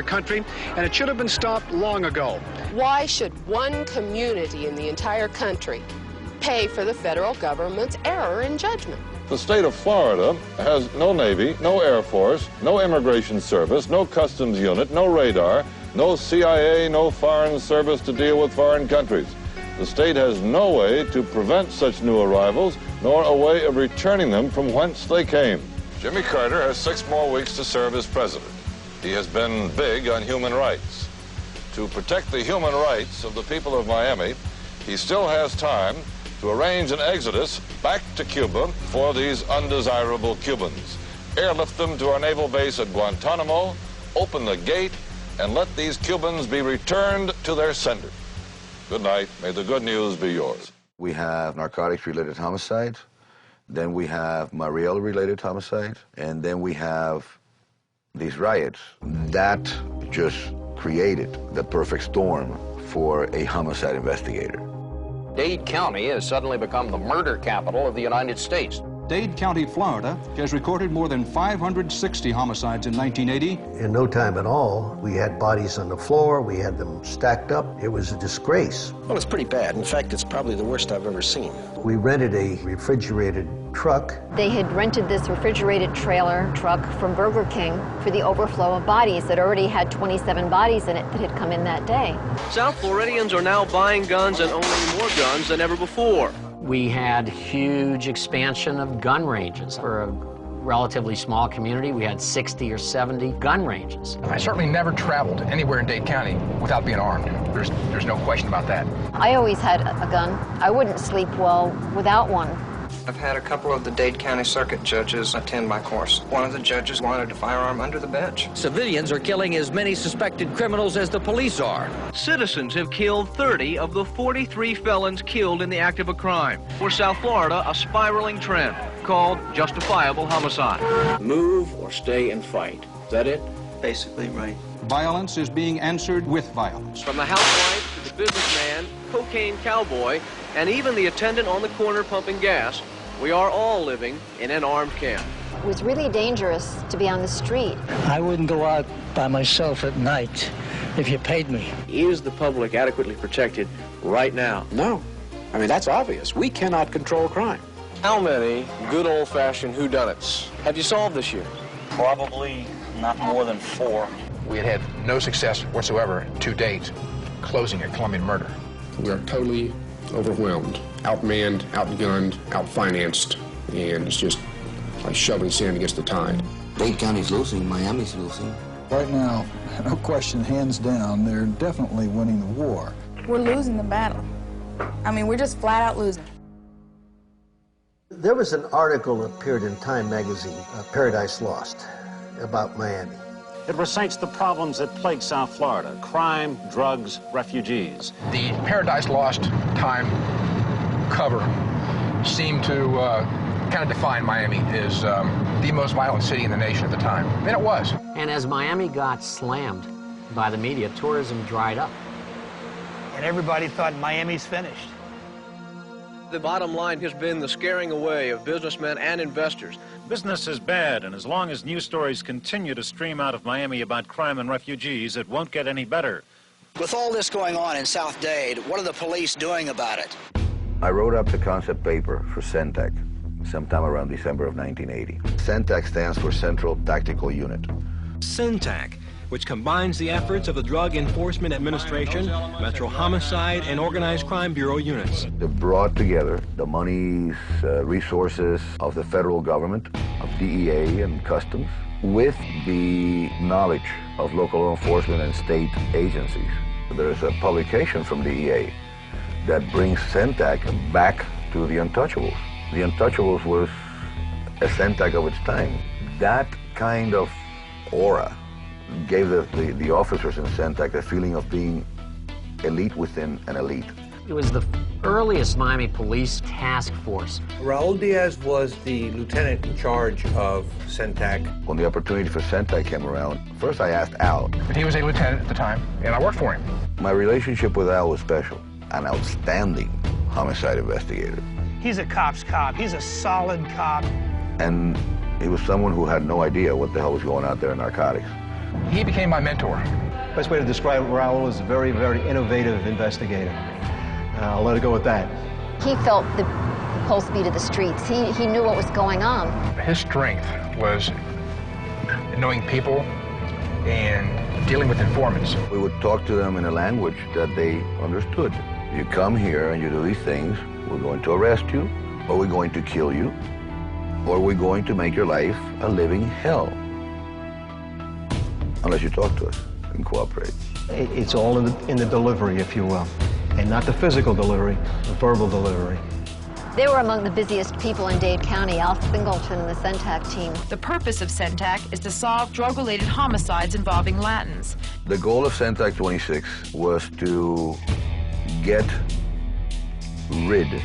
our country, and it should have been stopped long ago. Why should one community in the entire country pay for the federal government's error in judgment? The state of Florida has no Navy, no Air Force, no Immigration Service, no Customs Unit, no radar, no CIA, no Foreign Service to deal with foreign countries. The state has no way to prevent such new arrivals, nor a way of returning them from whence they came. Jimmy Carter has 6 more weeks to serve as president. He has been big on human rights. To protect the human rights of the people of Miami, he still has time to arrange an exodus back to Cuba for these undesirable Cubans. Airlift them to our naval base at Guantanamo, open the gate, and let these Cubans be returned to their sender. Good night. May the good news be yours. We have narcotics-related homicide, then we have Mariel-related homicide, and then we have these riots. That just created the perfect storm for a homicide investigator. Dade County has suddenly become the murder capital of the United States. Dade County, Florida, has recorded more than 560 homicides in 1980. In no time at all, we had bodies on the floor, we had them stacked up. It was a disgrace. Well, it's pretty bad. In fact, it's probably the worst I've ever seen. We rented a refrigerated truck. They had rented this refrigerated trailer truck from Burger King for the overflow of bodies that already had 27 bodies in it that had come in that day. South Floridians are now buying guns and owning more guns than ever before. We had huge expansion of gun ranges. For a relatively small community, we had 60 or 70 gun ranges. I certainly never traveled anywhere in Dade County without being armed. There's no question about that. I always had a gun. I wouldn't sleep well without one. I've had a couple of the Dade County Circuit judges attend my course. One of the judges wanted a firearm under the bench. Civilians are killing as many suspected criminals as the police are. Citizens have killed 30 of the 43 felons killed in the act of a crime. For South Florida, a spiraling trend called justifiable homicide. Move or stay and fight. Is that it? Basically, right. Violence is being answered with violence. From the housewife to the businessman, cocaine cowboy, and even the attendant on the corner pumping gas, we are all living in an armed camp. It was really dangerous to be on the street. I wouldn't go out by myself at night if you paid me. Is the public adequately protected right now? No. I mean, that's obvious. We cannot control crime. How many good old-fashioned whodunits have you solved this year? Probably not more than 4. We had had no success whatsoever to date closing a Colombian murder. We are totally overwhelmed, outmanned, outgunned, outfinanced, and it's just like shoving sand against the tide. Dade County's losing, Miami's losing. Right now, no question, hands down, they're definitely winning the war. We're losing the battle. I mean, we're just flat out losing. There was an article that appeared in Time magazine, Paradise Lost, about Miami. It recites the problems that plague South Florida: crime, drugs, refugees. The Paradise Lost Time cover seemed to kind of define Miami as the most violent city in the nation at the time. And it was. And as Miami got slammed by the media, tourism dried up. And everybody thought Miami's finished. The bottom line has been the scaring away of businessmen and investors. Business is bad, and as long as news stories continue to stream out of Miami about crime and refugees, it won't get any better. With all this going on in South Dade, what are the police doing about it? I wrote up the concept paper for CENTAC sometime around December of 1980. CENTAC stands for Central Tactical Unit. CENTAC, which combines the efforts of the Drug Enforcement Administration, Metro Homicide, and Organized Crime Bureau units. They brought together the monies, resources of the federal government, of DEA and Customs, with the knowledge of local law enforcement and state agencies. There is a publication from DEA that brings CENTAC back to the Untouchables. The Untouchables was a CENTAC of its time. That kind of aura gave the officers in CENTAC a feeling of being elite within an elite. It was the earliest Miami police task force. Raul Diaz was the lieutenant in charge of CENTAC. When the opportunity for CENTAC came around, first I asked Al. He was a lieutenant at the time, and I worked for him. My relationship with Al was special. An outstanding homicide investigator. He's a cop's cop. He's a solid cop. And he was someone who had no idea what the hell was going out there in narcotics. He became my mentor. Best way to describe Raul is a very, very innovative investigator. I'll let it go with that. He felt the pulse beat of the streets. He knew what was going on. His strength was knowing people and dealing with informants. We would talk to them in a language that they understood. You come here and you do these things, we're going to arrest you, or we're going to kill you, or we're going to make your life a living hell. Unless you talk to us and cooperate. It's all in the delivery, if you will, and not the physical delivery, the verbal delivery. They were among the busiest people in Dade County, Al Singleton and the CENTAC team. The purpose of CENTAC is to solve drug-related homicides involving Latins. The goal of CENTAC 26 was to get rid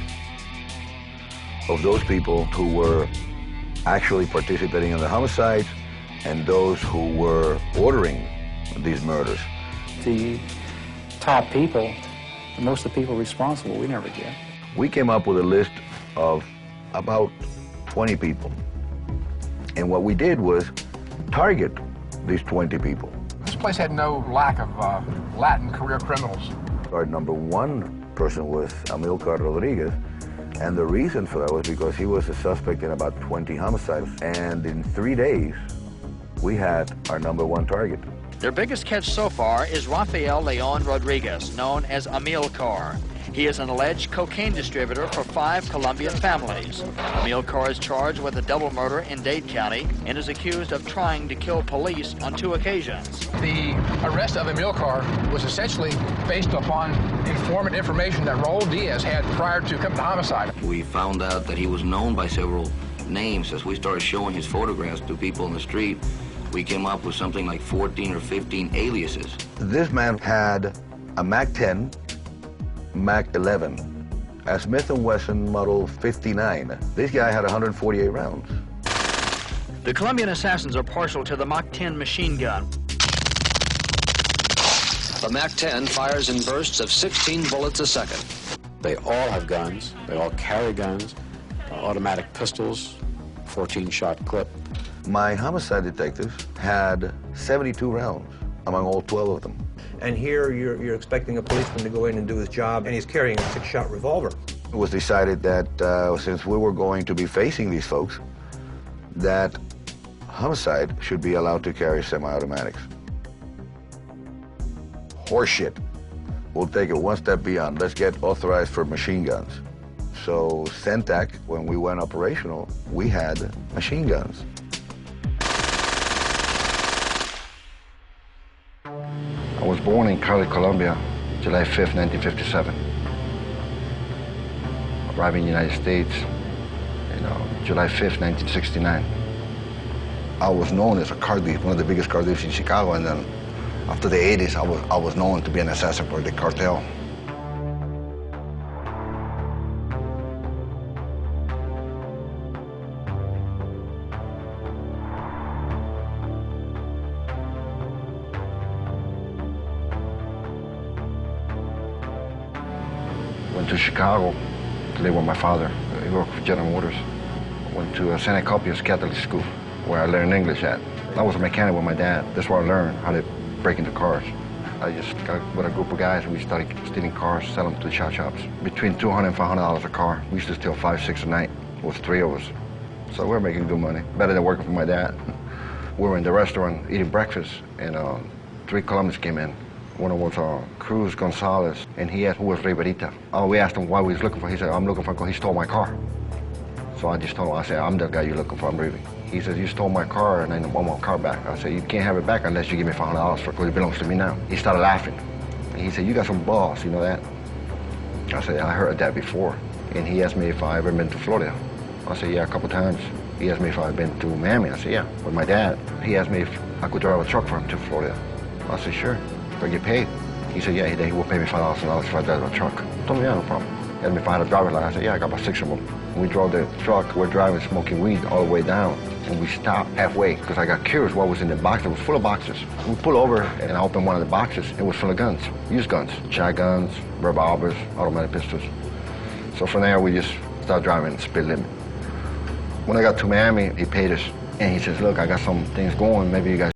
of those people who were actually participating in the homicides and those who were ordering these murders. The top people, most of the people responsible, we never get. We came up with a list of about 20 people. And what we did was target these 20 people. This place had no lack of Latin career criminals. Our number one person was Amilcar Rodriguez, and the reason for that was because he was a suspect in about 20 homicides. And in 3 days, we had our number one target. Their biggest catch so far is Rafael Leon Rodriguez, known as Amilcar. He is an alleged cocaine distributor for 5 Colombian families. Amilcar is charged with a double murder in Dade County and is accused of trying to kill police on 2 occasions. The arrest of Amilcar was essentially based upon informant information that Raul Diaz had prior to committing the homicide. We found out that he was known by several names. As we started showing his photographs to people in the street, we came up with something like 14 or 15 aliases. This man had a Mac-10, Mac-11, a Smith & Wesson Model 59. This guy had 148 rounds. The Colombian assassins are partial to the Mach-10 machine gun. The Mac-10 fires in bursts of 16 bullets a second. They all have guns. They all carry guns, automatic pistols, 14-shot clip. My homicide detectives had 72 rounds among all 12 of them. And here you're expecting a policeman to go in and do his job, and he's carrying a 6-shot revolver. It was decided that since we were going to be facing these folks, that homicide should be allowed to carry semi-automatics. Horseshit. We'll take it one step beyond. Let's get authorized for machine guns. So CENTAC, when we went operational, we had machine guns. I was born in Cali, Colombia, July 5th, 1957. Arrived in the United States, July 5th, 1969. I was known as a car thief, one of the biggest car thieves in Chicago, and then after the 80s, I was known to be an assassin for the cartel. Went to Chicago to live with my father. He worked for General Motors. Went to San Acopius Catholic School, where I learned English at. I was a mechanic with my dad. That's where I learned how to break into cars. I just got with a group of guys and we started stealing cars, selling them to the shop shops. Between $200 and $500 a car. We used to steal 5, 6 a night. It was 3 of us. So we were making good money, better than working for my dad. We were in the restaurant eating breakfast and 3 Colombians came in. One of them was Cruz Gonzalez, and he asked who was Riverita. We asked him why we was looking for. He said, I'm looking for him because he stole my car. So I just told him, I said, I'm the guy you're looking for, I'm River. He says, you stole my car and I want my car back. I said, you can't have it back unless you give me $500 for it because it belongs to me now. He started laughing. And he said, you got some balls, you know that? I said, I heard that before. And he asked me if I ever been to Florida. I said, yeah, a couple times. He asked me if I'd been to Miami. I said, yeah, with my dad. He asked me if I could drive a truck for him to Florida. I said, sure. If I get paid. He said, yeah, he will pay me $5,000 if I drive a truck. I told him, yeah, no problem. He asked me if I had a driver's license. I said, yeah, I got about 6 of them. When we drove the truck, we're driving, smoking weed all the way down. And we stopped halfway because I got curious what was in the box. It was full of boxes. We pulled over and I opened one of the boxes. It was full of guns, used guns, shotguns, revolvers, automatic pistols. So from there, we just started driving speed limit. When I got to Miami, he paid us. And he says, look, I got some things going. Maybe you guys